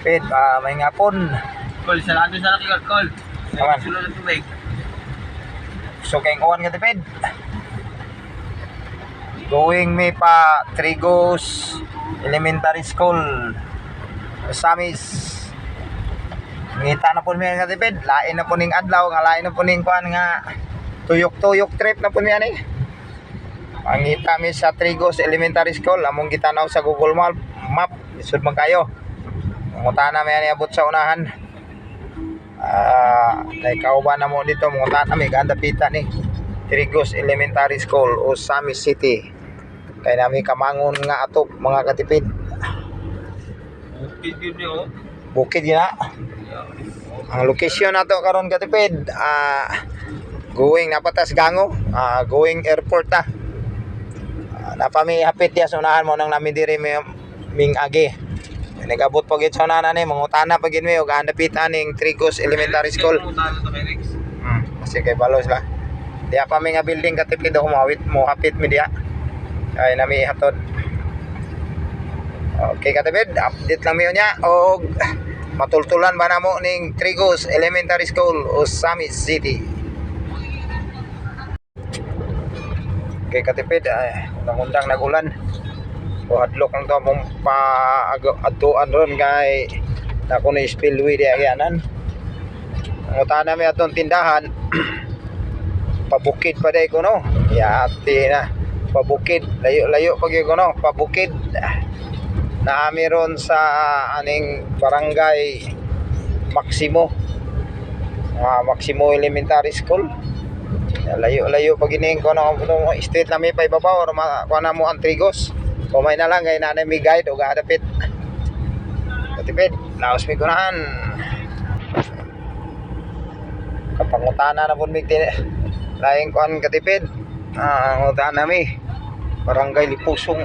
Pid, may ngapon. Call, salado sa laki, call. Aman. Sulod ng tubig. So kay uwan ka tipid. Going me pa Trigos Elementary School. Samis. Ngita na po niya ka tipid. Lain na po ning adlaw, nga lain na po ning kuan nga tuyok-tuyok trip na po niya ni. Pangita mi sa Trigos Elementary School, among gitanaw sa Google Map. Isud man kayo. Mungutana mi ani abot sa unahan. Naikauban na mo dito, mungutana mi ganda pita ni Trigos Elementary School o Samis City. Kaya nami kamangon nga atop mga katipid. Bukid yun yun. Bukid yun na. Ang location na to karon katipid, going napatas gango, going airport ta. Napami hapit ya sa unahan mo nang nami diri ming agi. Nagabot pa gid sa unahan ni, mangutana pa gid mi og handapitan ning Trigos Elementary School. Kasi kay balos la. Diya pa mi nga building katipid ako mo hapit mi diya. Ay nami hatod. Okay katipid, update lang mi niya og matultulan ba namo ning Trigos Elementary School o Samis City. Okay katipid, undang-undang nagulan. O hadlok lang to mong pa-adtuan ron kay nako ni spillway di agyanan. Ang utana mi atong tindahan pabukid pa day ko no. Yati na. Pabukid, layo-layo pag ko no, pabukid. Naami ron sa aning barangay Maximo. Maximo Elementary School. Layo-layo pag ining ko no, street na mi pa ibabaw or kuana mo ang Trigos. Kumay na lang kay nanay mi guide o gadapit. Katipid, laos mi kunahan. Kapangutana na pun mi laing kuan katipid. Ngutana mi barangay Lipusong.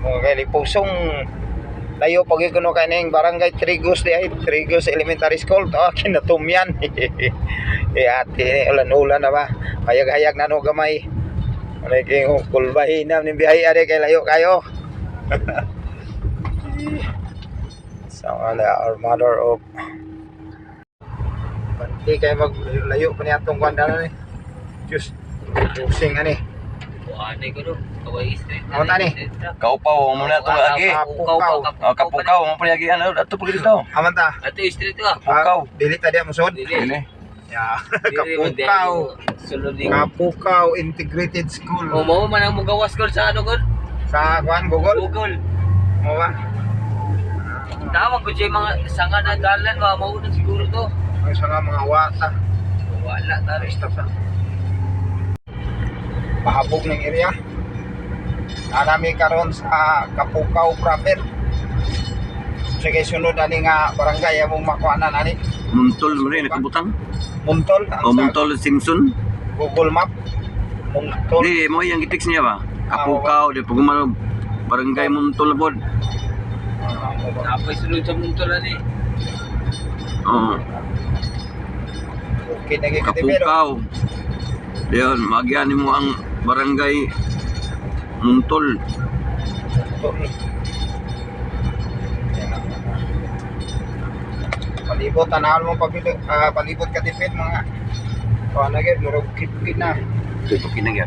Barangay Lipusong. Layo pag kuno kay ning barangay Trigos di ay Trigos Elementary School to kinatumyan. Ati ulan-ulan na ba? Hayag-hayag na no gamay. Naging kulbahin na ng biyahe ari kay layo kayo. So our mother of Banti kay maglayo pa niya atong kwanda na ni. Diyos, pusing ani. Buwan ko do. Kaway street. Ano tani? Kaupaw mo na ito lagi. Kapukaw mo pa lagi. Ano? Ito pag dito. Aman ta. Ato street ka. Kapukaw. Dili ta diya musod. Dili. Ya, Kapukaw. Kapukaw Integrated School. O mo man ang mugawas ko sa ano god? Sa kuan Google. Google. Mo ba? Tawag ko jay mga sanga na dalan ba mao na siguro to. Ang sa mga wata. Wala ta Stop sa. Pahabog ng area. Anami karon sa Kapukaw proper. Sige sunod ani nga barangay among makuanan ani. Muntol mo rin nakabutang. Muntol ang O sa Muntol Simpson. Google Map. Muntol. Di mo yung i-text niya ba? Kapukaw. Di pag umano barangay Muntol bod. Napay sulod sa muntolan ni. Oo. Okay naging katipid. Kapukaw. Diyon, magyan mo ang barangay Muntol. Palibot tanahan mo palibot katipid mga kuan na gid murag kit na. Ito kinagyan.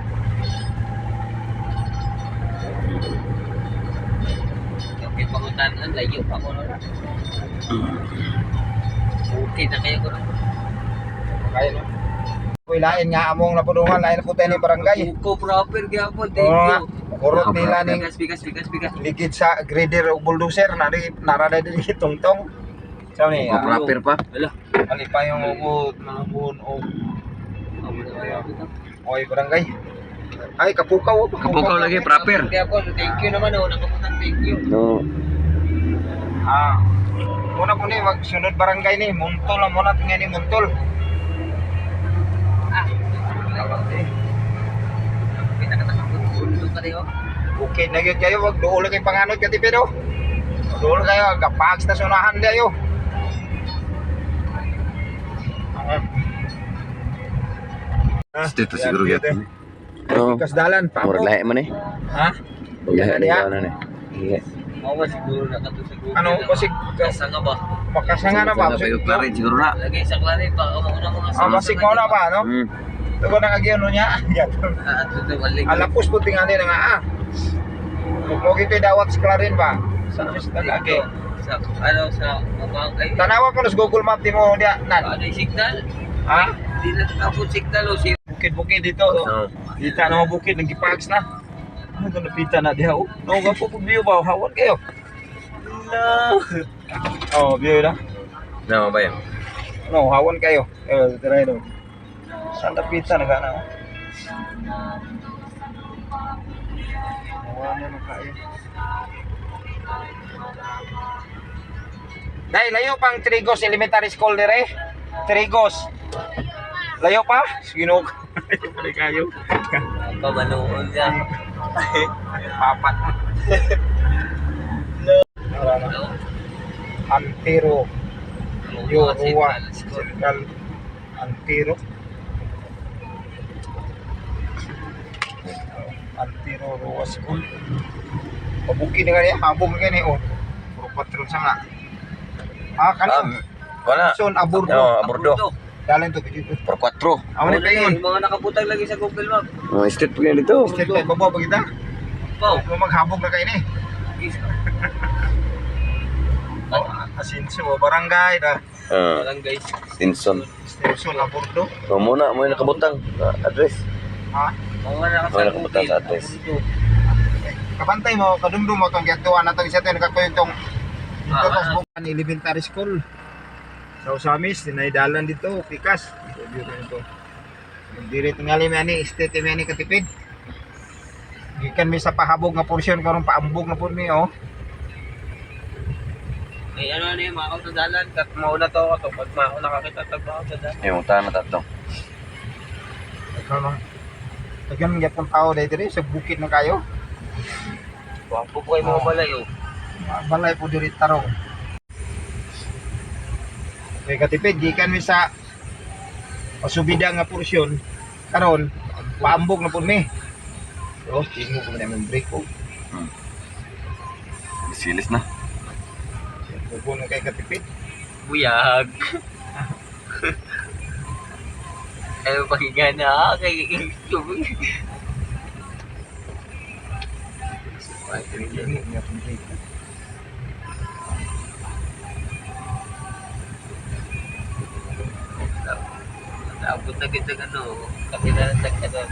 Okay pangutan ang layo pa ko no. Okay na kayo ko. Kaya no. Kuy lain nga among napudungan lain na puti ni barangay. Uko proper gyapon. Thank Oo nga. you. Kurot nila ning Bigas. ligid sa grader o bulldozer narada din tungtong. Saw ni O proper pa. Wala. ali pa yung ugot manubon o oy barangay. Ay Kapukaw. Kapukaw lagi proper. Gyapon. Thank you naman oh. Nakamutan thank you. No. Muna po ni magsunod barangay ni Muntol lang muna tingnan ni Muntol. Pinakatakapun pa rin oh. Okay na gyud kayo wag duol kay panganod katipid oh. Duol kayo gapags na sunahan dayo. Dito siguro gyapon. Oo. Kasdalan pa Murag ako. lahi man eh. Ha? Lahi Yan, yan. na eh. Mawa siguro na kato sa Google. Ano kasi Kasanga ba? makasanga na ba? Sana kayo clarin siguro na. Lagay sa klari pa. Mauna mga Ah, masig mo na ba, no? Hmm. Tugo na kagyan niya. Ito malig. Alapos po tingnan din nga ah. Mo gito dawat sa Clarin ba? Sa nagagi. Sa ano sa mga ay Tanawa ko sa Google Map di mo dia nan. ano yung signal? Ha? Di na tapos signal o si Bukid-bukid dito. Oh. Kita na mga bukid nagipaks na. Ano to napita na diha oh. No ga po view ba hawon kayo. no. Oh, view na. Na ba yan? No, hawon kayo. Try do. Saan napita na gana? Hawon na kayo. Dai, layo pang Trigos Elementary School dire. Trigos. Layo pa? Sinog. Layo pa rin kayo. Pabanoon niya. Papat. No. Antero. Yo, Mga Ruwa. signal, school. Central Antero. Antero Ruwa School. Pabuki na ganyan. Habong ganyan oh. Puro patron sa nga. Ah, kanin. Wala. Son, aburdo. No, aburdo. Dalan to dito. Per 4. Amo ni paingon. Mga nakabutang lagi sa Google Map. Oh, street pa dito. Step by baba pa kita. Pau. Kung maghabog na kayo ni. Asinso, barangay da. Walang guys. Stinson. Station aburdo. So muna mo yung nakabutang address. Ha? Mga Wala nakabutang sa address. Kabantay mo, kadumdum mo tong gatuan na tong isa tayo nakakuyong tong dito Ah, tas bukan elementary school. Sa Usamis, dinaidalan dito, pikas. So, dito nito. Diri tingali mi ani, estate mi ani katipid. Gikan mi sa pahabog nga porsyon karon paambog na pud mi oh. May ano na yung mga dalan kat mauna to ako to pag mauna nakakita tagbaw sa dalan. Yung tahan na tatlo. Ikaw lang. Tagam gyapon tao dai diri sa bukid na kayo. Wapo po kayo mga balay oh. Balay po diri tarong. Kay katipid gikan mi sa pasubida nga porsyon karon paambog na pud mi. So, tingog ko na yung break ko. Silis na. Pupuno kay katipid. Buyag. Ayaw pakinggan na kay Abot na kita ano, kapila ng tagkanon.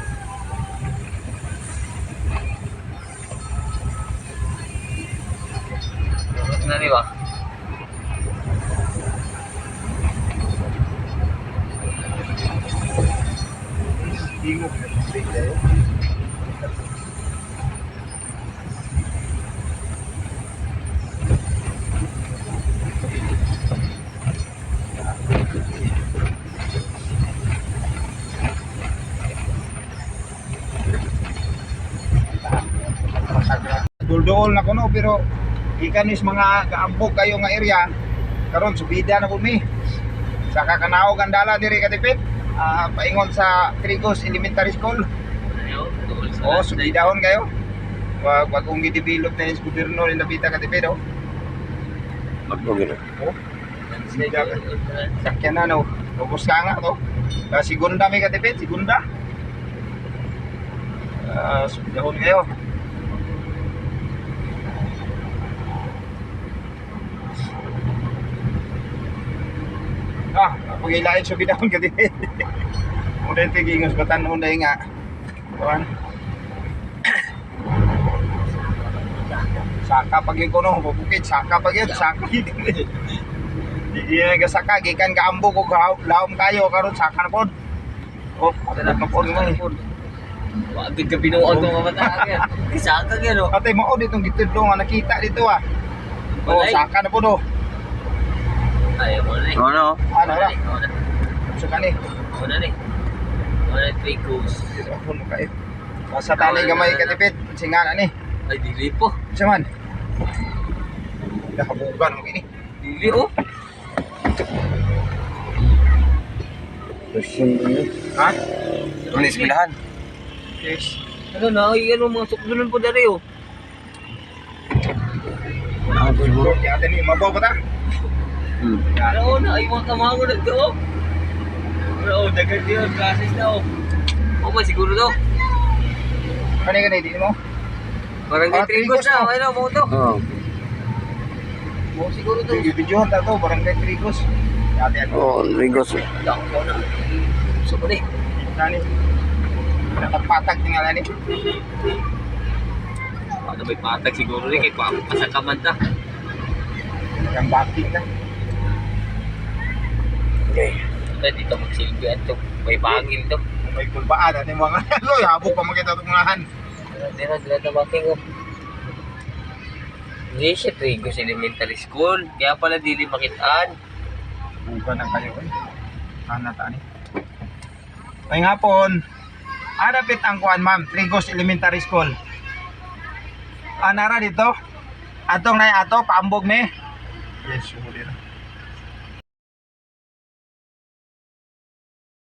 Abot na rin ba? Tingog na yung break kayo. Duldool na kuno pero ikan is mga kaambog kayo nga area karon subida na pud mi. Sa kakanaog ang dala diri katipid. Paingon sa Trigos Elementary School. Oh, subidahon kayo. Wag kung gi-develop na yung gobyerno ni Nabita katipid oh. Magbugin na. Oh. Subida ka. Sakyan na no. Lubos ka nga to. Sigunda may katipid, sigunda. Subidahon kayo. Pagilain sa bidahon ka din. Muna yung tigingos, batan muna yung nga. Tuan. Saka pag yung kuno, bubukid, saka pag yun, saka yun. Hindi na saka, gikan ka ambog o laom kayo, karon saka na po. Oh, na po mo eh. Wag ka binuon ng mga mata yan. Isaka yan oh. Ate, mao ditong gitudlo nga nakita dito ah. Oh, Balay. saka na po do. Ayaw mo na eh. Ano? Ano ra? Ayaw na. Saka ni. Ayaw na eh. Ayaw na Trigos. Ako mo kayo. Sa tanay gamay katipid, singana ni. Ay, dili po. Saman. Nakabugan mo kini. Dili oh. Ha? Tulis bilahan. Yes. Ano na, ay ano mga sukdulan po dari oh. Siguro di atin ni mabaw pa ta. Pero na, ay mga kamango na to. Pero dagan din ang process na oh. O ba siguro to? Kani di mo. Barangay Trigos na, ano mo to? Oo. O siguro to. Video ta to Barangay Trigos. Dati ako. Oh, Rigos. Dako na. So pa ni. Kani. Nakapatag tingala ni. Ano may patag siguro ni kay pasakaman ta. Yang bakit na. Okay. Dito magsilbihan to. May bangin to. May kulbaan ani mga loy habok pa makita tong ngahan. Dito na baking ko. Hindi siya Trigos Elementary School. Kaya pala dili makitaan. Bukan ang kayo eh. Sana ta ni. May hapon. Adapit ang kuan ma'am, Trigos Elementary School. Anara dito. Atong nay ato paambog me. Yes, sure.